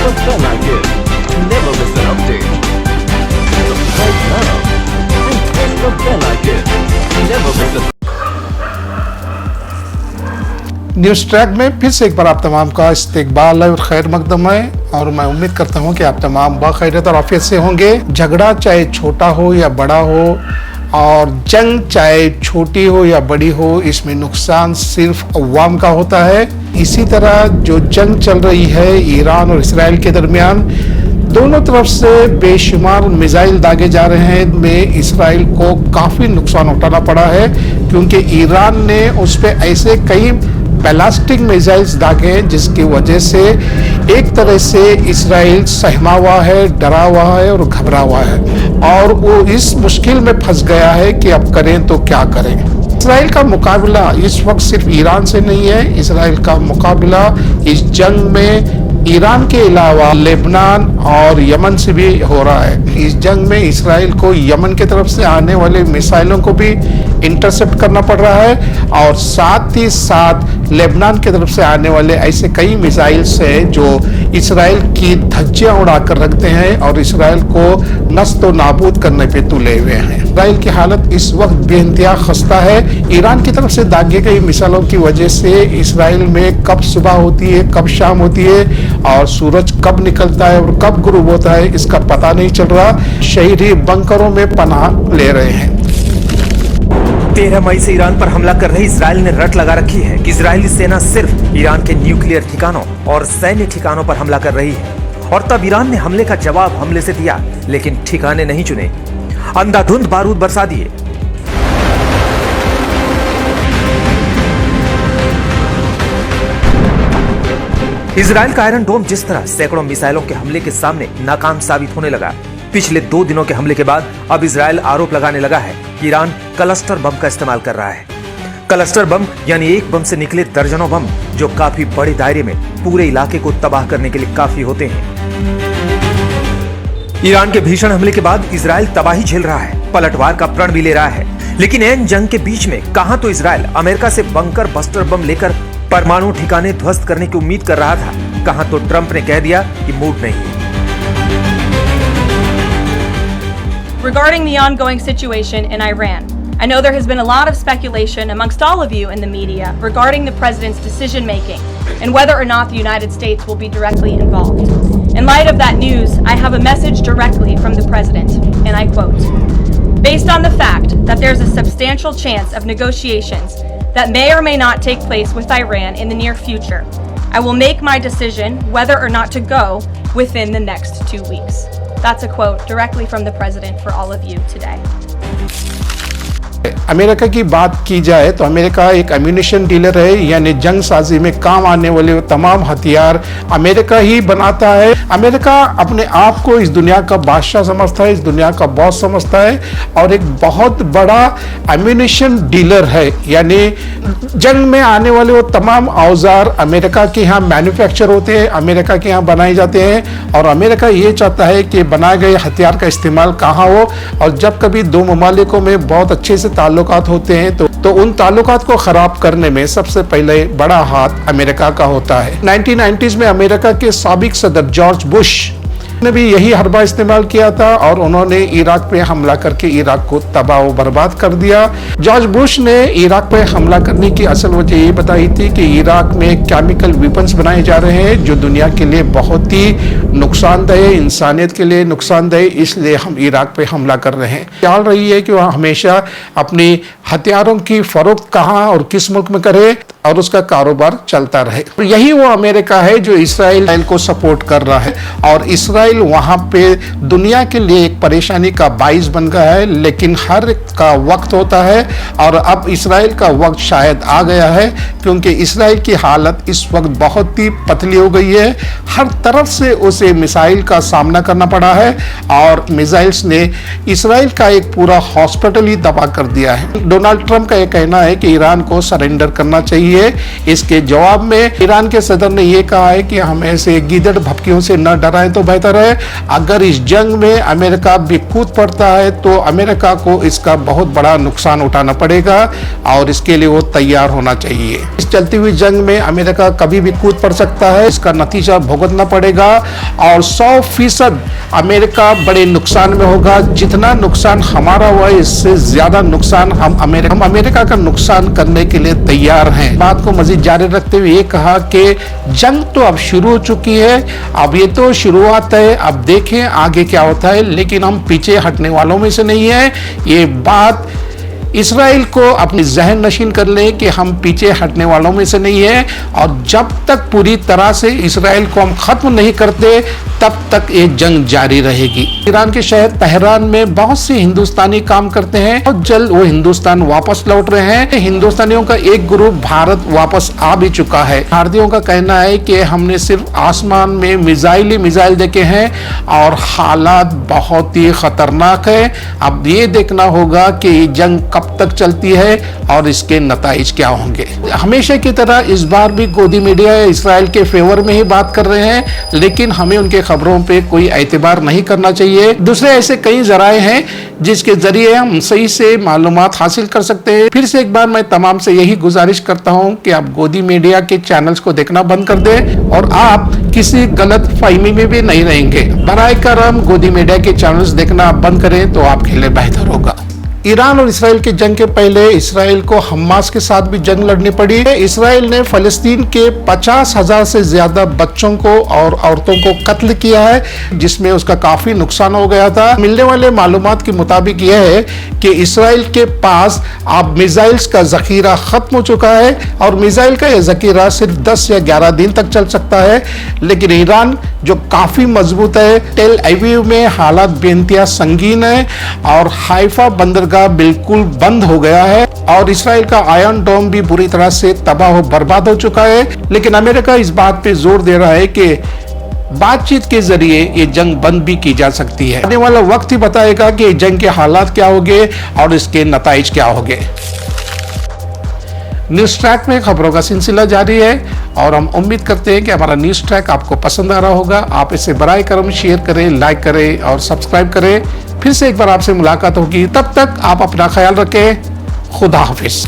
felt like it. Never miss an update. Subscribe now and press the bell icon. Never miss a news track में फिर से एक बार आप तमाम का इस्तकबाल है और खैर मकदम है, और मैं उम्मीद करता हूँ कि आप तमाम बखैरियत और आफियत से होंगे। झगड़ा चाहे छोटा हो या बड़ा हो, और जंग चाहे छोटी हो या बड़ी हो, इसमें नुकसान सिर्फ अवाम का होता है। इसी तरह जो जंग चल रही है ईरान और इसराइल के दरमियान, दोनों तरफ से बेशुमार मिसाइल दागे जा रहे हैं। में इसराइल को काफ़ी नुकसान उठाना पड़ा है, क्योंकि ईरान ने उस पर ऐसे कई बैलिस्टिक मिसाइल्स दागे हैं जिसकी वजह से एक तरह से इसराइल सहमा हुआ है, डरा हुआ है और घबरा हुआ है, और वो इस मुश्किल में फंस गया है कि अब करें तो क्या करें। इसराइल का मुकाबला इस वक्त सिर्फ ईरान से नहीं है, इसराइल का मुकाबला इस जंग में ईरान के अलावा लेबनान और यमन से भी हो रहा है। इस जंग में इसराइल को यमन की तरफ से आने वाले मिसाइलों को भी इंटरसेप्ट करना पड़ रहा है, और साथ ही साथ लेबनान की तरफ से आने वाले ऐसे कई मिसाइल्स हैं जो इसराइल की धज्जियां उड़ाकर रखते हैं और इसराइल को नस्त नाबूद करने पे तुले हुए हैं। इसराइल की हालत इस वक्त बेइंतहा खस्ता है। ईरान की तरफ से दागे गई मिसाइलों की वजह से इसराइल में कब सुबह होती है, कब शाम होती है, और सूरज कब निकलता है और कब गुरूब होता है, इसका पता नहीं चल रहा। शहरी बंकरों में पनाह ले रहे हैं। 13 मई से ईरान पर हमला कर रही इसराइल ने रट लगा रखी है कि इजरायली सेना सिर्फ ईरान के न्यूक्लियर ठिकानों और सैन्य ठिकानों पर हमला कर रही है, और तब ईरान ने हमले का जवाब हमले से दिया, लेकिन ठिकाने नहीं चुने, अंधाधुंध बारूद बरसा दिए। इजराइल का आयरन डोम जिस तरह सैकड़ों मिसाइलों के हमले के सामने नाकाम साबित होने लगा, पिछले 2 दिनों के हमले के बाद अब इजराइल आरोप लगाने लगा है कि ईरान क्लस्टर बम का इस्तेमाल कर रहा है। क्लस्टर बम यानी एक बम से निकले दर्जनों बम, जो काफी बड़े दायरे में पूरे इलाके को तबाह करने के लिए काफी होते हैं। ईरान के भीषण हमले के बाद इजराइल तबाही झेल रहा है, पलटवार का प्रण भी ले रहा है, लेकिन एन जंग के बीच में कहां तो इजराइल अमेरिका से बंकर बस्टर बम लेकर परमाणु ठिकाने ध्वस्त करने की उम्मीद कर रहा था, कहां तो ट्रंप ने कह दिया कि मूड नहीं है। Regarding the ongoing situation in Iran, I know there has been a lot of speculation amongst all of you in the media regarding the president's decision making and whether or not the United States will be directly involved. In light of that news, I have a message directly from the president, and I quote, "Based on the fact that there's a substantial chance of negotiations that may or may not take place with Iran in the near future, I will make my decision whether or not to go within the next 2 weeks." That's a quote directly from the president for all of you today. America की बात की जाए तो America एक ammunition dealer है, यानी जंग साजी में काम आने वाले तमाम हथियार अमेरिका ही बनाता है। अमेरिका अपने आप को इस दुनिया का बादशाह समझता है, इस दुनिया का बॉस समझता है, और एक बहुत बड़ा एम्यूनिशन डीलर है, यानी जंग में आने वाले वो तमाम औजार अमेरिका के यहाँ मैन्युफैक्चर होते हैं, अमेरिका के यहाँ बनाए जाते हैं, और अमेरिका ये चाहता है कि बनाए गए हथियार का इस्तेमाल कहाँ हो। और जब कभी दो ममालिकों में बहुत अच्छे से ताल्लुकात होते हैं तो उन ताल्लुकात को खराब करने में सबसे पहले बड़ा हाथ अमेरिका का होता है। 1990s में अमेरिका के साबिक सदर जॉर्ज बुश ने भी यही हरबा इस्तेमाल किया था, और उन्होंने इराक पे हमला करके इराक को तबाह व बर्बाद कर दिया। जॉर्ज बुश ने इराक पे हमला करने की असल वजह ये बताई थी कि इराक में केमिकल वेपन्स बनाए जा रहे हैं जो दुनिया के लिए बहुत ही नुकसानदेह, इंसानियत के लिए नुकसानदेह, इसलिए हम इराक पे हमला कर रहे हैं। ख्याल रही है कि वह हमेशा अपनी हथियारों की फरोख्त कहाँ और किस मुल्क में करे और उसका कारोबार चलता रहे। तो यही वो अमेरिका है जो इसराइल को सपोर्ट कर रहा है, और इसराइल वहाँ पे दुनिया के लिए एक परेशानी का बाइस बन गया है। लेकिन हर का वक्त होता है, और अब इसराइल का वक्त शायद आ गया है, क्योंकि इसराइल की हालत इस वक्त बहुत ही पतली हो गई है। हर तरफ से उसे मिसाइल का सामना करना पड़ा है, और मिसाइल्स ने इसराइल का एक पूरा हॉस्पिटल ही तबाह कर दिया है। डोनाल्ड ट्रंप का यह कहना है कि ईरान को सरेंडर करना चाहिए, चाहिए। इसके जवाब में ईरान के सदर ने यह कहा है कि हम ऐसे गीदड़ भपकियों से न डराएं तो बेहतर है। अगर इस जंग में अमेरिका भी कूद पड़ता है तो अमेरिका को इसका बहुत बड़ा नुकसान उठाना पड़ेगा और इसके लिए वो तैयार होना चाहिए। इस चलती हुई जंग में अमेरिका कभी भी कूद पड़ सकता है, इसका नतीजा भुगतना पड़ेगा और 100% अमेरिका बड़े नुकसान में होगा। जितना नुकसान हमारा हुआ है इससे ज्यादा नुकसान हम अमेरिका का नुकसान करने के लिए तैयार हैं। बात को मजीद जारी रखते हुए ये कहा कि जंग तो अब शुरू हो चुकी है, अब ये तो शुरुआत है, अब देखें आगे क्या होता है, लेकिन हम पीछे हटने वालों में से नहीं है। ये बात इसराइल को अपनी जहन नशीन कर ले कि हम पीछे हटने वालों में से नहीं है और जब तक पूरी तरह से इसराइल को हम खत्म नहीं करते तब तक ये जंग जारी रहेगी। ईरान के शहर तेहरान में बहुत से हिंदुस्तानी काम करते हैं और जल्द वो हिंदुस्तान वापस लौट रहे हैं। हिंदुस्तानियों का एक ग्रुप भारत वापस आ भी चुका है। भारतीयों का कहना है कि हमने सिर्फ आसमान में मिसाइल देखे हैं और हालात बहुत ही खतरनाक है। अब ये देखना होगा कि ये जंग कब तक चलती है और इसके नताइज क्या होंगे। हमेशा की तरह इस बार भी गोदी मीडिया इसराइल के फेवर में ही बात कर रहे हैं, लेकिन हमें उनके खबरों पे कोई एतबार नहीं करना चाहिए। दूसरे ऐसे कई जराए हैं जिसके जरिए हम सही से मालूमात हासिल कर सकते हैं। फिर से एक बार मैं तमाम से यही गुजारिश करता हूं कि आप गोदी मीडिया के चैनल्स को देखना बंद कर दें और आप किसी गलत फहमी में भी नहीं रहेंगे। बराए करम गोदी मीडिया के चैनल्स देखना बंद करें तो आपके लिए बेहतर होगा। ईरान और इसराइल के जंग के पहले इसराइल को हमास के साथ भी जंग लड़नी पड़ी। इसराइल ने फलस्तीन के 50,000 से ज्यादा बच्चों को और औरतों को कत्ल किया है, जिसमें उसका काफी नुकसान हो गया था। मिलने वाले मालूमात के मुताबिक यह है कि इसराइल के पास अब मिसाइल्स का जखीरा खत्म हो चुका है और मिसाइल का यह जखीरा सिर्फ 10 या 11 दिन तक चल सकता है। लेकिन ईरान जो काफी मजबूत है, टेल अवीव में हालात बेइंतहा संगीन है और हाइफा बंदरगाह बिल्कुल बंद हो गया है और इसराइल का आयरन डोम भी बुरी तरह से तबाह हो बर्बाद हो चुका है। लेकिन अमेरिका इस बात पे जोर दे रहा है कि बातचीत के जरिए ये जंग बंद भी की जा सकती है। आने वाला वक्त ही बताएगा कि जंग के हालात क्या होंगे और इसके नताइज क्या होंगे। न्यूज ट्रैक में खबरों का सिलसिला जारी है और हम उम्मीद करते हैं कि हमारा न्यूज ट्रैक आपको पसंद आ रहा होगा। आप इसे बराए करम शेयर करें, लाइक करें और सब्सक्राइब करें। फिर से एक बार आपसे मुलाकात होगी, तब तक आप अपना ख्याल रखें। खुदा हाफिज।